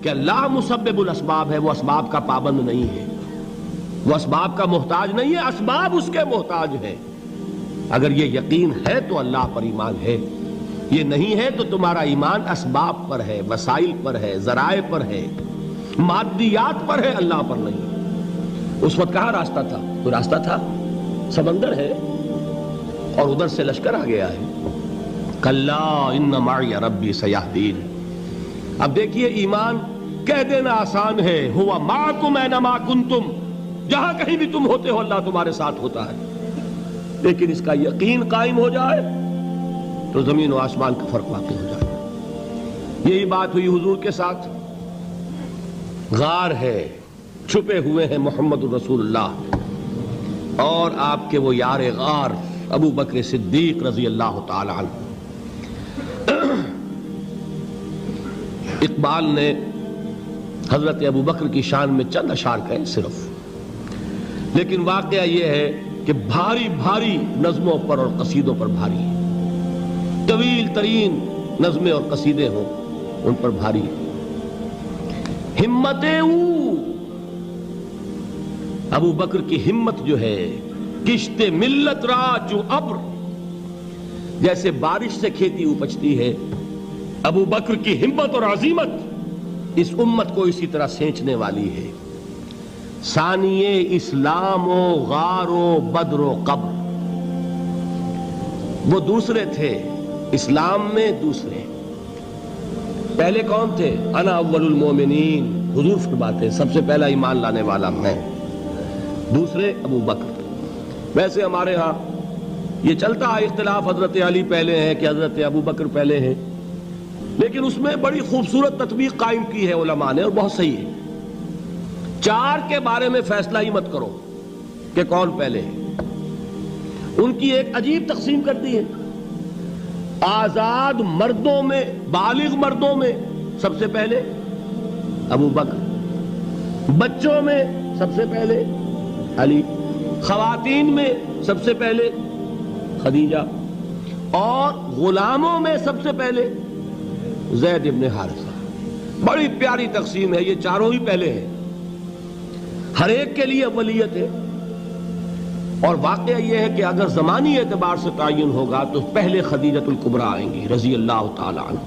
کہ اللہ مسبب الاسباب ہے، وہ اسباب کا پابند نہیں ہے، وہ اسباب کا محتاج نہیں ہے، اسباب اس کے محتاج ہیں۔ اگر یہ یقین ہے تو اللہ پر ایمان ہے، یہ نہیں ہے تو تمہارا ایمان اسباب پر ہے، وسائل پر ہے، ذرائع پر ہے، مادیات پر ہے، اللہ پر نہیں۔ اس وقت کہاں راستہ تھا؟ کوئی راستہ تھا؟ سمندر ہے اور ادھر سے لشکر آ گیا ہے۔ کلا ان معی ربی سیہدین۔ اب دیکھیے ایمان کہہ دینا آسان ہے، ہوا معکم اینما کنتم، جہاں کہیں بھی تم ہوتے ہو اللہ تمہارے ساتھ ہوتا ہے، لیکن اس کا یقین قائم ہو جائے تو زمین و آسمان کا فرق واقع ہو جائے۔ یہی بات ہوئی حضور کے ساتھ۔ غار ہے، چھپے ہوئے ہیں محمد الرسول اللہ اور آپ کے وہ یار غار ابو بکر صدیق رضی اللہ تعالی عنہ۔ اقبال نے حضرت ابو بکر کی شان میں چند اشعار کہے صرف، لیکن واقعہ یہ ہے کہ بھاری بھاری نظموں پر اور قصیدوں پر بھاری ہے، طویل ترین نظمیں اور قصیدے ہوں ان پر بھاری ہے۔ ہمت ابو بکر کی ہمت جو ہے، کشت ملت را جو ابر، جیسے بارش سے کھیتی اپجتی ہے، ابو بکر کی ہمت اور عزیمت اس امت کو اسی طرح سینچنے والی ہے۔ ثانی اسلام و غار و بدر و قبر، وہ دوسرے تھے اسلام میں، دوسرے پہلے کون تھے؟ انا اول المومنین، حضور فرماتے ہیں سب سے پہلا ایمان لانے والا میں، دوسرے ابو بکر۔ ویسے ہمارے ہاں یہ چلتا ہے اختلاف، حضرت علی پہلے ہیں کہ حضرت ابو بکر پہلے ہیں، لیکن اس میں بڑی خوبصورت تطبیق قائم کی ہے علماء نے اور بہت صحیح ہے۔ چار کے بارے میں فیصلہ ہی مت کرو کہ کون پہلے ہے، ان کی ایک عجیب تقسیم کر دی ہے۔ آزاد مردوں میں، بالغ مردوں میں سب سے پہلے ابو بکر، بچوں میں سب سے پہلے علی، خواتین میں سب سے پہلے خدیجہ، اور غلاموں میں سب سے پہلے زید ابن حارثہ۔ بڑی پیاری تقسیم ہے، یہ چاروں ہی پہلے ہیں، ہر ایک کے لیے اولیت ہے۔ اور واقعہ یہ ہے کہ اگر زمانی اعتبار سے تعین ہوگا تو پہلے خدیجۃ الکبریٰ آئیں گی رضی اللہ تعالی عنہ۔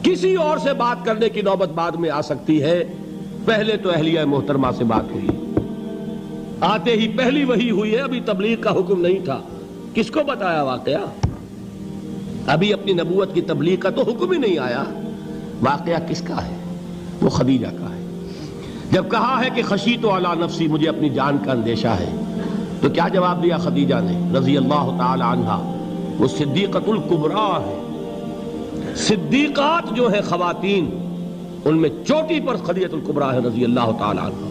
کسی اور سے بات کرنے کی نوبت بعد میں آ سکتی ہے، پہلے تو اہلیہ محترمہ سے بات ہوئی، آتے ہی پہلی وحی ہوئی ہے، ابھی تبلیغ کا حکم نہیں تھا۔ کس کو بتایا واقعہ؟ ابھی اپنی نبوت کی تبلیغ کا تو حکم ہی نہیں آیا۔ واقعہ کس کا ہے؟ وہ خدیجہ کا ہے۔ جب کہا ہے کہ خشیت علی نفسی، مجھے اپنی جان کا اندیشہ ہے، تو کیا جواب دیا خدیجہ نے رضی اللہ تعالی عنہا؟ وہ صدیقۃ الکبریٰ ہے۔ صدیقات جو ہے خواتین، ان میں چوٹی پر خدیجۃ الکبریٰ ہے رضی اللہ تعالی عنہا،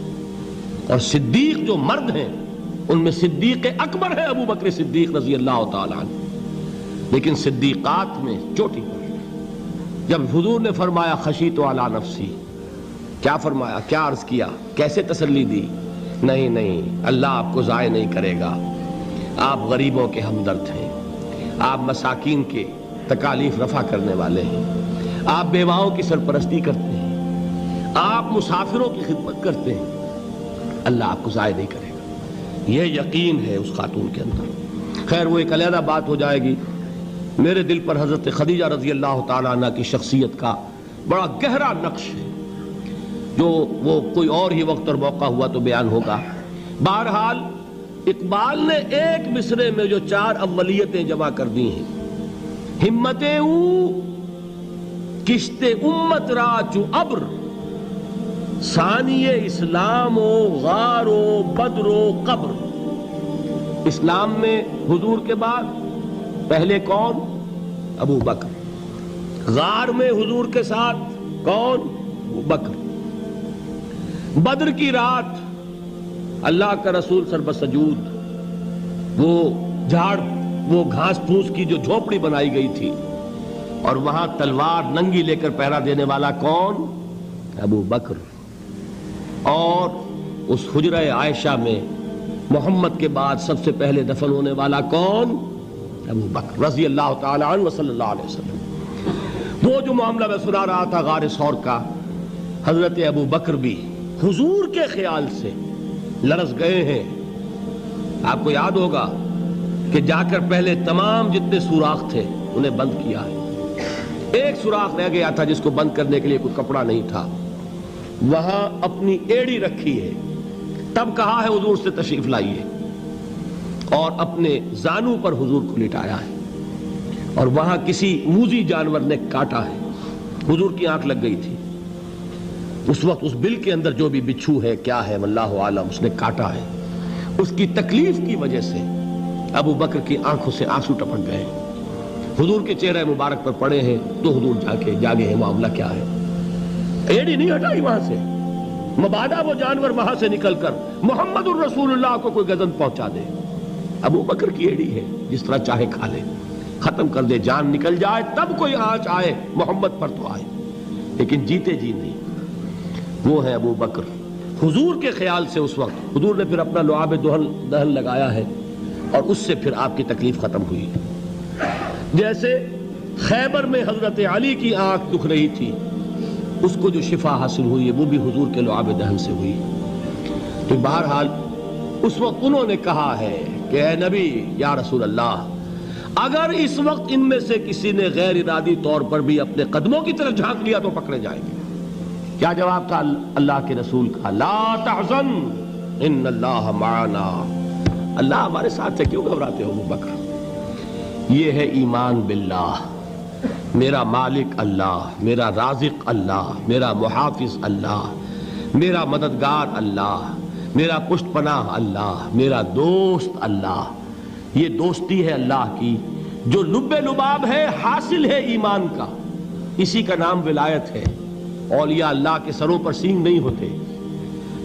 اور صدیق جو مرد ہیں ان میں صدیق اکبر ہے ابو بکر صدیق رضی اللہ تعالی عنہ، لیکن صدیقات میں چوٹی پر۔ جب حضور نے فرمایا خشیت علی نفسی، کیا فرمایا؟ کیا عرض کیا؟ کیسے تسلی دی؟ نہیں نہیں، اللہ آپ کو ضائع نہیں کرے گا، آپ غریبوں کے ہمدرد ہیں، آپ مساکین کے تکالیف رفع کرنے والے ہیں، آپ بیواؤں کی سرپرستی کرتے ہیں، آپ مسافروں کی خدمت کرتے ہیں، اللہ آپ کو ضائع نہیں کرے گا۔ یہ یقین ہے اس خاتون کے اندر۔ خیر وہ ایک علیحدہ بات ہو جائے گی۔ میرے دل پر حضرت خدیجہ رضی اللہ تعالیٰ عنہ کی شخصیت کا بڑا گہرا نقش ہے، جو وہ کوئی اور ہی وقت اور موقع ہوا تو بیان ہوگا۔ بہرحال اقبال نے ایک مصرے میں جو چار اولیتیں جمع کر دی ہیں، ہمت او کشت امت را چو ابر، ثانی اسلام و غار و بدر و قبر۔ اسلام میں حضور کے بعد پہلے کون؟ ابو بکر۔ غار میں حضور کے ساتھ کون؟ ابو بکر۔ بدر کی رات اللہ کا رسول سربسجود، وہ جھاڑ، وہ گھاس پھوس کی جو جھوپڑی بنائی گئی تھی، اور وہاں تلوار ننگی لے کر پہرا دینے والا کون؟ ابو بکر۔ اور اس حجرہ عائشہ میں محمد کے بعد سب سے پہلے دفن ہونے والا کون؟ ابو بکر رضی اللہ تعالی عنہ وصلی اللہ علیہ وسلم۔ وہ جو معاملہ میں سنا رہا تھا غار ثور کا، حضرت ابو بکر بھی حضور کے خیال سے لرز گئے ہیں. آپ کو یاد ہوگا کہ جا کر پہلے تمام جتنے سوراخ تھے انہیں بند کیا ہے. ایک سوراخ رہ گیا تھا جس کو بند کرنے کے لیے کوئی کپڑا نہیں تھا. وہاں اپنی ایڑی رکھی ہے. تب کہا ہے حضور سے تشریف لائیے, اور اپنے زانو پر حضور کو لٹایا ہے. اور وہاں کسی موذی جانور نے کاٹا ہے. حضور کی آنکھ لگ گئی تھی. اس وقت اس بل کے اندر جو بھی بچھو ہے کیا ہے واللہ عالم, اس نے کاٹا ہے. اس کی تکلیف کی وجہ سے ابو بکر کی آنکھوں سے آنسو ٹپک گئے. حضور کے چہرے مبارک پر پڑے ہیں تو حضور جاگے ہیں, معاملہ کیا ہے. ایڑی نہیں ہٹائی وہاں سے, مبادا وہ جانور وہاں سے نکل کر محمد الرسول اللہ کو کوئی گزن پہنچا دے. ابو بکر کی ایڑی ہے, جس طرح چاہے کھا لے, ختم کر دے, جان نکل جائے تب کوئی آنچ آئے محمد پر تو آئے, لیکن جیتے جی نہیں. وہ ہے ابو بکر حضور کے خیال سے. اس وقت حضور نے پھر اپنا لعاب دہن لگایا ہے اور اس سے پھر آپ کی تکلیف ختم ہوئی. جیسے خیبر میں حضرت علی کی آنکھ دکھ رہی تھی, اس کو جو شفا حاصل ہوئی ہے وہ بھی حضور کے لعاب دہن سے ہوئی. تو بہرحال اس وقت انہوں نے کہا ہے کہ اے نبی یا رسول اللہ, اگر اس وقت ان میں سے کسی نے غیر ارادی طور پر بھی اپنے قدموں کی طرف جھانک لیا تو پکڑے جائیں گے. کیا جواب تھا اللہ کے رسول کا؟ لا تحزن ان اللہ معنا. اللہ ہمارے ساتھ ہے, کیوں گھبراتے ہو ابو بکر. یہ ہے ایمان باللہ, میرا مالک اللہ, میرا رازق اللہ, میرا محافظ اللہ, میرا مددگار اللہ, میرا پشت پناہ اللہ, میرا دوست اللہ. یہ دوستی ہے اللہ کی جو لب لباب ہے, حاصل ہے ایمان کا. اسی کا نام ولایت ہے. اولیاء اللہ کے سروں پر سینگ نہیں ہوتے.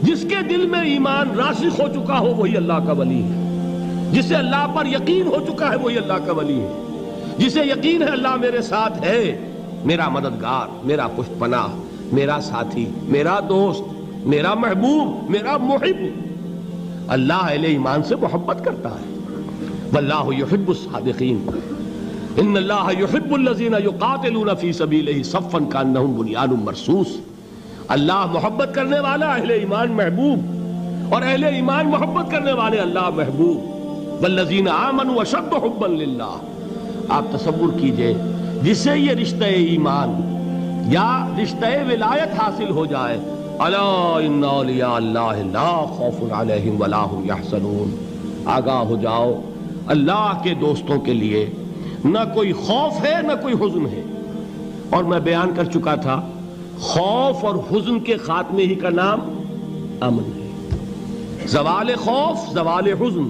جس کے دل میں ایمان راسخ ہو چکا ہو وہی اللہ کا ولی ہے. جسے اللہ پر یقین ہو چکا ہے وہی اللہ کا ولی ہے. جسے یقین ہے اللہ میرے ساتھ ہے, میرا مددگار, میرا پشت پناہ, میرا ساتھی, میرا دوست, میرا محبوب, میرا محب. اللہ اہل ایمان سے محبت کرتا ہے. واللہ یحب الصادقین. ان اللہ یحب الذین یقاتلون فی سبیلہ صفا کانہم بنیان مرصوص. اللہ محبت کرنے والا, اہل ایمان محبوب, اور اہل ایمان محبت کرنے والے اللہ محبوب. والذین آمنوا اشد حبا للہ. آپ تصور کیجئے جسے یہ رشتہ ایمان یا رشتہ ولایت حاصل ہو جائے, الا ان اولیاء اللہ لا خوف علیہم ولا هم یحزنون. آگاہ ہو جاؤ, اللہ کے دوستوں کے لیے نہ کوئی خوف ہے نہ کوئی حزن ہے. اور میں بیان کر چکا تھا, خوف اور حزن کے خاتمے ہی کا نام امن ہے. زوال خوف, زوال حزن.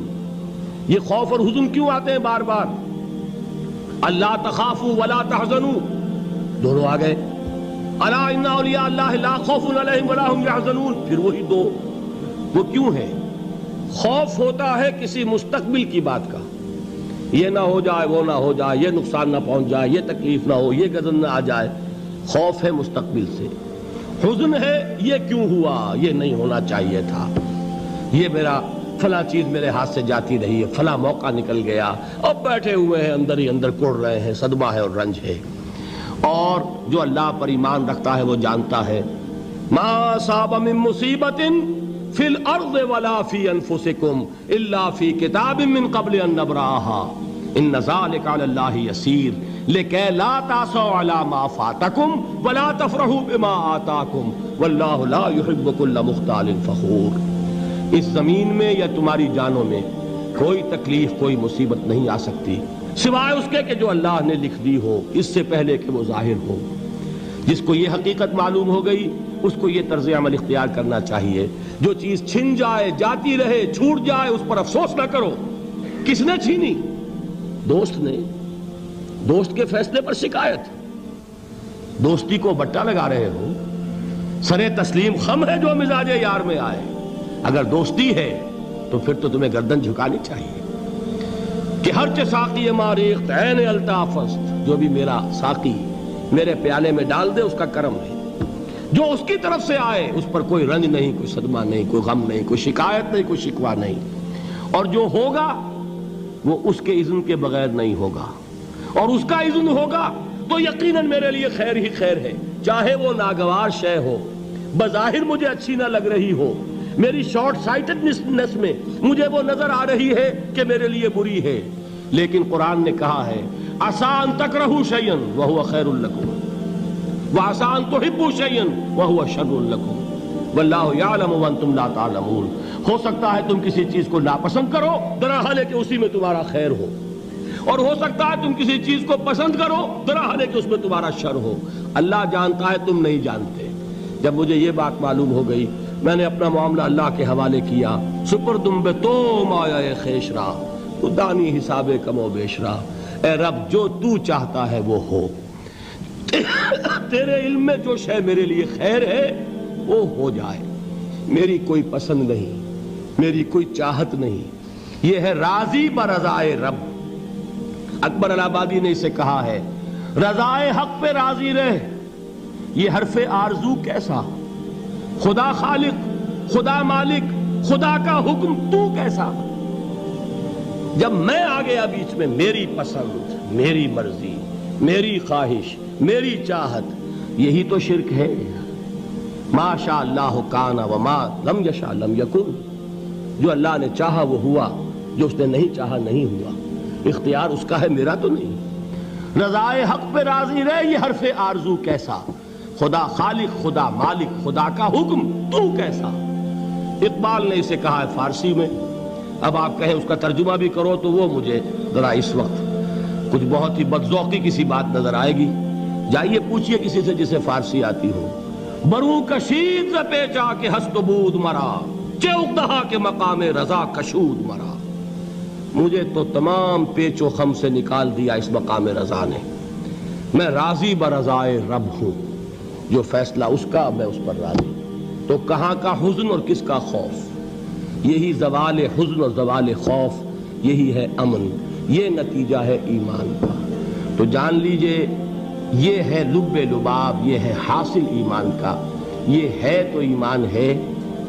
یہ خوف اور حزن کیوں آتے ہیں بار بار؟ اللہ تخافوا ولا تحزنوا, دونوں آ گئے. الا ان اولیاء اللہ لا خوف علیہم ولا هم یحزنون, پھر وہی دو. وہ کیوں ہے؟ خوف ہوتا ہے کسی مستقبل کی بات کا, یہ نہ ہو جائے, وہ نہ ہو جائے, یہ نقصان نہ پہنچ جائے, یہ تکلیف نہ ہو, یہ غضب نہ آ جائے. خوف ہے مستقبل سے. حزن ہے یہ کیوں ہوا, یہ نہیں ہونا چاہیے تھا, یہ میرا فلاں چیز میرے ہاتھ سے جاتی رہی ہے, فلاں موقع نکل گیا, اب بیٹھے ہوئے ہیں اندر ہی اندر کڑ رہے ہیں, صدمہ ہے اور رنج ہے. اور جو اللہ پر ایمان رکھتا ہے وہ جانتا ہے ما اصاب من مصیبت فی الارض ولا فی انفسکم الا فی کتاب من قبل ان نبرأها ان ذلک علی اللہ یسیر لکی لا تعصوا علی ما فاتکم ولا تفرحوا بما آتاکم واللہ لا یحب کل مختال فخور. اس زمین میں یا تمہاری جانوں میں کوئی تکلیف, کوئی مصیبت نہیں آ سکتی سوائے اس کے کہ جو اللہ نے لکھ دی ہو, اس سے پہلے کہ وہ ظاہر ہو. جس کو یہ حقیقت معلوم ہو گئی اس کو یہ طرز عمل اختیار کرنا چاہیے. جو چیز چھن جائے, جاتی رہے, چھوٹ جائے, اس پر افسوس نہ کرو. کس نے چھینی؟ دوست نے. دوست کے فیصلے پر شکایت. دوستی کو بٹا لگا رہے ہو, سرے تسلیم خم ہے جو مزاج یار میں آئے. اگر دوستی ہے تو پھر تو تمہیں گردن جھکانی چاہیے کہ ہر چہ ساقی ماریخت عین الطافست, جو بھی میرا ساقی میرے پیالے میں ڈال دے اس کا کرم ہے. جو اس کی طرف سے آئے اس پر کوئی رنج نہیں, کوئی صدمہ نہیں, کوئی غم نہیں, کوئی شکایت نہیں, کوئی شکوہ نہیں. اور جو ہوگا وہ اس کے اذن کے بغیر نہیں ہوگا, اور اس کا اذن ہوگا تو یقیناً میرے لیے خیر ہی خیر ہے, چاہے وہ ناگوار شے ہو. بظاہر مجھے اچھی نہ لگ رہی ہو، میری شارٹ سائٹڈنس میں مجھے وہ نظر آ رہی ہے کہ میرے لیے بری ہے، لیکن قرآن نے کہا ہے عسیٰ ان تکرہوا شیئا وہو خیر لکم وعسیٰ ان تحبوا شیئا وہو شر لکم واللہ یعلم وانتم لا تعلمون۔ ہو سکتا ہے تم کسی چیز کو ناپسند کرو درحال ہے کہ اسی میں تمہارا خیر ہو، اور ہو سکتا ہے تم کسی چیز کو پسند کرو درحال ہے کہ اس میں تمہارا شر ہو۔ اللہ جانتا ہے، تم نہیں جانتے۔ جب مجھے یہ بات معلوم ہو گئی، میں نے اپنا معاملہ اللہ کے حوالے کیا۔ سپردم بے تو مایا خیش را تو دانی حساب کم و بیش را، اے رب جو تو چاہتا ہے وہ ہو، تیرے علم میں جو شے میرے لیے خیر ہے وہ ہو جائے، میری کوئی پسند نہیں، میری کوئی چاہت نہیں، یہ ہے راضی برضائے رب۔ اکبر الہ آبادی نے اسے کہا ہے رضائے حق پہ راضی رہ، یہ حرف آرزو کیسا، خدا خالق، خدا مالک، خدا کا حکم تو کیسا۔ جب میں آ گیا بیچ میں، میری پسند، میری مرضی، میری خواہش، میری چاہت، یہی تو شرک ہے۔ ما شاء اللہ کان وما لم یشاء لم یکن، جو اللہ نے چاہا وہ ہوا، جو اس نے نہیں چاہا نہیں ہوا، اختیار اس کا ہے، میرا تو نہیں۔ رضائے حق پہ راضی رہ، یہ حرف آرزو کیسا، خدا خالق، خدا مالک، خدا کا حکم تو کیسا۔ اقبال نے اسے کہا ہے فارسی میں، اب آپ کہیں اس کا ترجمہ بھی کرو تو وہ مجھے ذرا اس وقت کچھ بہت ہی بدذوقی کسی بات نظر آئے گی۔ جائیے پوچھئے کسی سے جسے فارسی آتی ہو۔ برو کشید ز پیچا کے ہست و بود مرا، چے اقدہا کے مقام رضا کشود مرا۔ مجھے تو تمام پیچ و خم سے نکال دیا اس مقام رضا نے، میں راضی برضائے رب ہوں، جو فیصلہ اس کا میں اس پر راضی۔ تو کہاں کا حزن اور کس کا خوف، یہی زوال حزن اور زوال خوف، یہی ہے امن، یہ نتیجہ ہے ایمان کا۔ تو جان لیجئے یہ ہے لب لباب، یہ ہے حاصل ایمان کا، یہ ہے تو ایمان ہے،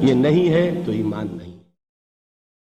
یہ نہیں ہے تو ایمان نہیں۔